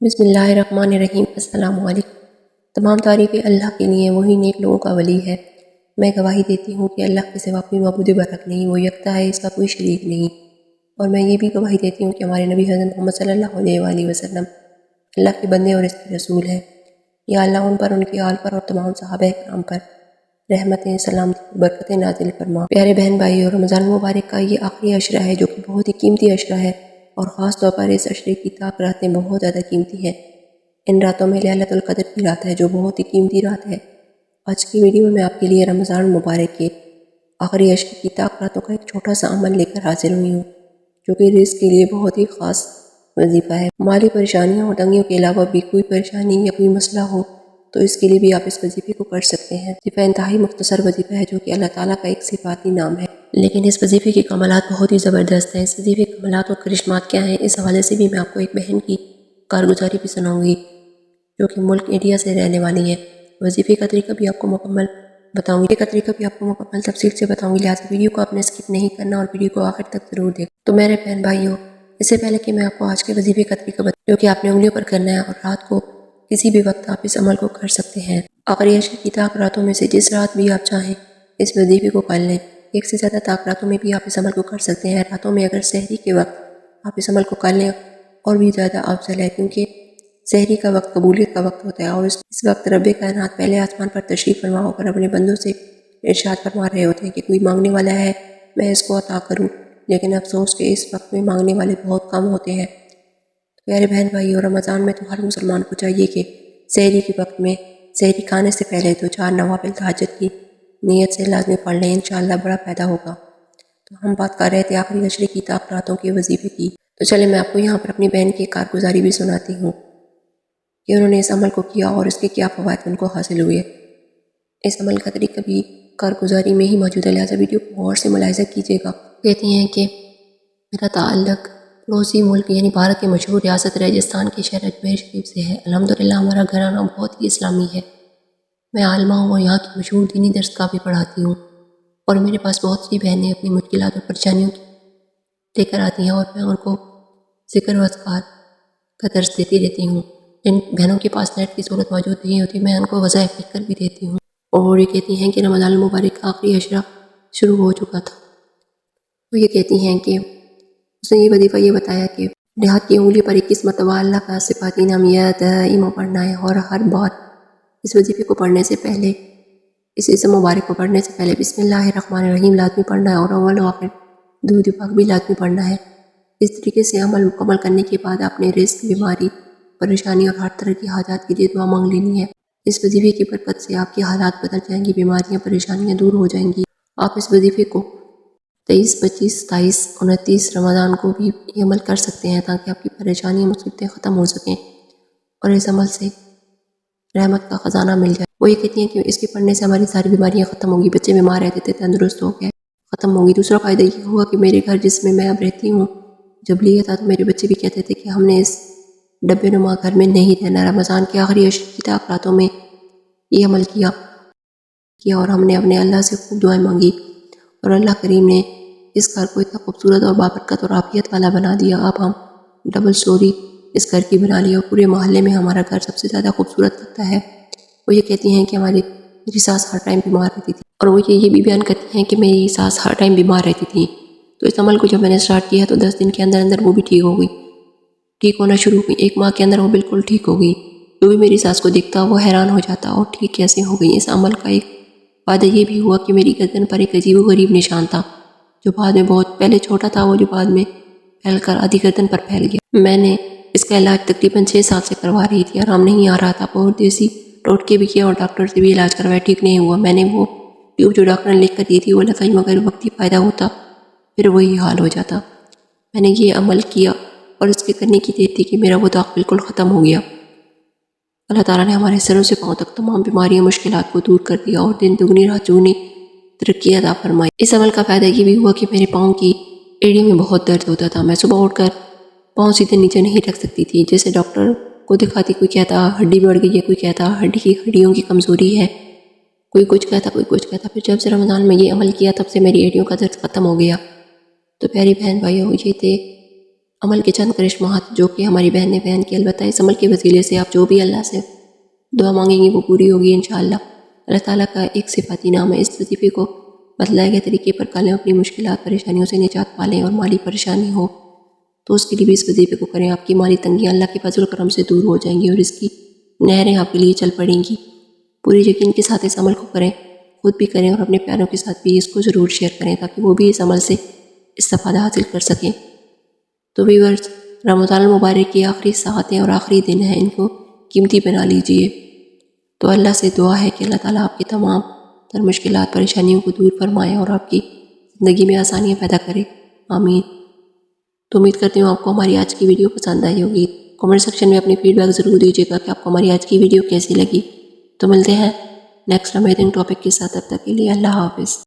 بسم اللہ الرحمن الرحیم۔ السلام علیکم۔ تمام تعریفیں اللہ کے لیے، وہی نیک لوگوں کا ولی ہے۔ میں گواہی دیتی ہوں کہ اللہ کے سوا کوئی معبود برحق نہیں، وہ یکتا ہے، اس کا کوئی شریک نہیں۔ اور میں یہ بھی گواہی دیتی ہوں کہ ہمارے نبی حضرت محمد صلی اللہ علیہ وآلہ وسلم اللہ کے بندے اور اس کے رسول ہیں۔ یا اللہ ان پر، ان کی آل پر اور تمام صحابہ کرام پر رحمتیں، سلامتی، برکتیں نازل فرما۔ پیارے بہن بھائی، اور رمضان مبارک کا یہ آخری عشرہ ہے جو کہ بہت ہی قیمتی عشرہ ہے، اور خاص طور پر اس عشرے کی طاق راتیں بہت زیادہ قیمتی ہیں۔ ان راتوں میں لیلۃ القدر کی رات ہے جو بہت ہی قیمتی رات ہے۔ آج کی ویڈیو میں آپ کے لیے رمضان مبارک کے آخری عشرے کی طاق راتوں کا ایک چھوٹا سا عمل لے کر حاضر ہوئی ہوں، جو کہ رزق کے لیے بہت ہی خاص وظیفہ ہے۔ مالی پریشانیوں اور تنگیوں کے علاوہ بھی کوئی پریشانی یا کوئی مسئلہ ہو تو اس کے لیے بھی آپ اس وظیفے کو کر سکتے ہیں۔ وظیفہ انتہائی مختصر وظیفہ ہے جو کہ اللہ تعالیٰ کا ایک صفاتی نام ہے، لیکن اس وظیفے کے کمالات بہت ہی زبردست ہیں۔ اس وظیفے کے کمالات اور کرشمات کیا ہیں، اس حوالے سے بھی میں آپ کو ایک بہن کی کارگزاری بھی سناؤں گی جو کہ ملک انڈیا سے رہنے والی ہے۔ وظیفے کا طریقہ بھی آپ کو مکمل بتاؤں گی، مکمل تفصیل سے بتاؤں گی، لہٰذا ویڈیو کو آپ نے اسکپ نہیں کرنا اور ویڈیو کو آخر تک ضرور دیکھیں۔ تو میرے بہن بھائیوں، اس سے پہلے کہ میں آپ کو آج کے وظیفے کا طریقہ بتاؤں جو کہ آپ نے انگلیوں پر کرنا ہے، اور رات کو کسی بھی وقت آپ اس عمل کو کر سکتے ہیں۔ آخری عشرے کی طاق راتوں میں سے جس رات بھی آپ چاہیں اس وظیفے کو کر لیں۔ ایک سے زیادہ طاق راتوں میں بھی آپ اس عمل کو کر سکتے ہیں۔ راتوں میں اگر سحری کے وقت آپ اس عمل کو کر لیں اور بھی زیادہ افضل ہے، کیونکہ سحری کا وقت قبولیت کا وقت ہوتا ہے، اور اس وقت رب کائنات پہلے آسمان پر تشریف فرما ہو کر اپنے بندوں سے ارشاد فرما رہے ہوتے ہیں کہ کوئی مانگنے والا ہے میں اس کو عطا کروں، لیکن افسوس کہ اس وقت میں مانگنے والے بہت کم ہوتے ہیں۔ پیارے بہن بھائی، اور رمضان میں تو ہر مسلمان کو چاہیے کہ سحری کے وقت میں سحری کھانے سے پہلے تو 4 نوافل تہجد کی نیت سے لازمی پڑھ لیں، انشاءاللہ بڑا فائدہ ہوگا۔ تو ہم بات کر رہے تھے آخری عشرے کی طاق راتوں کے وظیفے کی، تو چلے میں آپ کو یہاں پر اپنی بہن کی کارگزاری بھی سناتی ہوں کہ انہوں نے اس عمل کو کیا اور اس کے کیا فوائد ان کو حاصل ہوئے۔ اس عمل کا طریقہ بھی کارگزاری میں ہی موجود ہے، لہٰذا ویڈیو کو غور سے ملاحظہ کیجیے گا۔ کہتی ہیں کہ میرا تعلق پڑوسی ملک یعنی بھارت کے مشہور ریاست راجستھان کے شہر اجمیر شریف سے ہے۔ الحمدللہ ہمارا گھرانہ بہت ہی اسلامی ہے۔ میں عالمہ ہوں اور یہاں کی مشہور دینی درس بھی پڑھاتی ہوں، اور میرے پاس بہت سی بہنیں اپنی مشکلات اور پریشانیوں لے کر آتی ہیں، اور میں ان کو ذکر و اذکار کا درس دیتی رہتی ہوں۔ جن بہنوں کے پاس نیٹ کی سہولت موجود نہیں ہوتی، میں ان کو وظائف لکھ کر بھی دیتی ہوں۔ اور وہ یہ کہتی ہیں کہ رمضان المبارک کا آخری عشرہ شروع ہو چکا تھا، وہ یہ کہتی ہیں کہ اس نے یہ وظیفہ یہ بتایا کہ دیہات کی انگلی پر 21 مرتبہ اللہ کا صفاتی نام یا دائم پڑھنا ہے، اور ہر بار اس وظیفے کو پڑھنے سے پہلے، اس اسم مبارک کو پڑھنے سے پہلے بسم اللہ الرحمن الرحیم لازمی پڑھنا ہے، اور اول و آخر درود پاک بھی لازمی پڑھنا ہے۔ اس طریقے سے عمل مکمل کرنے کے بعد آپ نے رزق، بیماری، پریشانی اور ہر طرح کی حاجات کے لیے دعا مانگ لینی ہے۔ اس وظیفے کی برکت سے آپ کے حالات بدل جائیں گی، بیماریاں، پریشانیاں دور ہو جائیں گی۔ آپ اس وظیفے کو 23، 25، 27، 29 رمضان کو بھی یہ عمل کر سکتے ہیں تاکہ آپ کی پریشانیاں، مصیبتیں ختم ہو سکیں اور اس عمل سے رحمت کا خزانہ مل جائے۔ وہ یہ کہتی ہیں کہ اس کے پڑھنے سے ہماری ساری بیماریاں ختم ہوگی، بچے بیمار رہتے تھے تندرست ہو گئے، ختم ہوگی۔ دوسرا فائدہ یہ ہوا کہ میرے گھر جس میں اب رہتی ہوں، جب لیا تھا تو میرے بچے بھی کہتے تھے کہ ہم نے اس ڈبے نما گھر میں نہیں رہنا۔ رمضان کے آخری عشرے کی طاق راتوں میں یہ عمل کیا اور ہم نے اپنے اللہ سے خوب دعائیں مانگی، اور اللہ کریم نے اس گھر کو اتنا خوبصورت اور بابرکت اور عافیت والا بنا دیا۔ اب ہم ڈبل سٹوری اس گھر کی بنا لی، اور پورے محلے میں ہمارا گھر سب سے زیادہ خوبصورت لگتا ہے۔ وہ یہ کہتی ہیں کہ میری ساس ہر ٹائم بیمار رہتی تھی، اور وہ یہ بھی بیان کرتی ہیں کہ میری ساس ہر ٹائم بیمار رہتی تھی، تو اس عمل کو جب میں نے سٹارٹ کیا تو 10 دن کے اندر اندر وہ بھی ٹھیک ہو گئی، ٹھیک ہونا شروع ہوئی۔ 1 ماہ کے اندر وہ بالکل ٹھیک ہو گئی۔ جو بھی میری ساس کو دیکھتا وہ حیران ہو جاتا اور ٹھیک کیسے ہو گئی۔ اس عمل کا ایک فائدہ یہ بھی ہوا کہ میری گردن پر ایک عجیب و غریب نشان تھا، جو بعد میں بہت پہلے چھوٹا تھا، وہ جو بعد میں پھیل کر آدھی گردن پر پھیل گیا۔ میں نے اس کا علاج تقریباً 6 سال سے کروا رہی تھی، آرام نہیں آ رہا تھا، اور دیسی ٹوٹکے بھی کیا اور ڈاکٹر سے بھی علاج کروایا، ٹھیک نہیں ہوا۔ میں نے وہ ٹیوب جو ڈاکٹر نے لکھ کر دی تھی وہ لگائی، مگر وقتی فائدہ ہوتا پھر وہی حال ہو جاتا۔ میں نے یہ عمل کیا اور اس کے کرنے کی دیر تھی کہ میرا وہ داغ بالکل ختم ہو گیا۔ اللہ تعالیٰ نے ہمارے سروں سے پاؤں تک تمام بیماریاں، مشکلات کو دور کر دیا، اور دن دگنی رات چگنی ترقی عطا فرمائی۔ اس عمل کا فائدہ یہ بھی ہوا کہ میرے پاؤں کی ایڑیوں میں بہت درد ہوتا تھا، میں صبح اٹھ کر پاؤں سیدھے نیچے نہیں رکھ سکتی تھی، جیسے ڈاکٹر کو دکھاتی کوئی کہتا ہڈی بڑھ گئی ہے، کوئی کہتا ہڈیوں کی کمزوری ہے، کوئی کچھ کہتا کوئی کچھ کہتا۔ پھر جب سے رمضان میں یہ عمل کیا تب سے میری ایڑیوں کا درد ختم ہو گیا۔ تو پیاری بہن بھائیوں، یہ تھے عمل کے چند کرشمات جو کہ ہماری بہن نے بیان کیا، البتہ اس عمل کے وسیلے سے آپ جو بھی اللہ سے دعا مانگیں گی وہ پوری ہوگی انشاءاللہ۔ اللہ تعالیٰ کا ایک صفاتی نام ہے۔ اس وظیفے کو بتلائے گئے طریقے پر کر لیں، اپنی مشکلات پریشانیوں سے نجات پالیں، اور مالی پریشانی ہو تو اس کے لیے بھی اس وظیفے کو کریں۔ آپ کی مالی تنگیاں اللہ کے فضل و کرم سے دور ہو جائیں گی اور اس کی نہریں آپ کے لیے چل پڑیں گی۔ پوری یقین کے ساتھ اس عمل کو کریں، خود بھی کریں اور اپنے پیاروں کے ساتھ بھی اس کو ضرور شیئر کریں تاکہ وہ بھی اس عمل سے استفادہ حاصل کر سکیں۔ تو ویورز، رمضان المبارک کی آخری ساعتیں اور آخری دن ہیں، ان کو قیمتی بنا لیجئے۔ تو اللہ سے دعا ہے کہ اللہ تعالیٰ آپ کی تمام تر مشکلات پریشانیوں کو دور فرمائے اور آپ کی زندگی میں آسانیاں پیدا کرے، آمین۔ تو امید کرتی ہوں آپ کو ہماری آج کی ویڈیو پسند آئی ہوگی۔ کمنٹ سیکشن میں اپنی فیڈ بیک ضرور دیجیے گا کہ آپ کو ہماری آج کی ویڈیو کیسی لگی۔ تو ملتے ہیں نیکسٹ امیزنگ ٹاپک کے ساتھ، تب تک کے لیے اللہ حافظ۔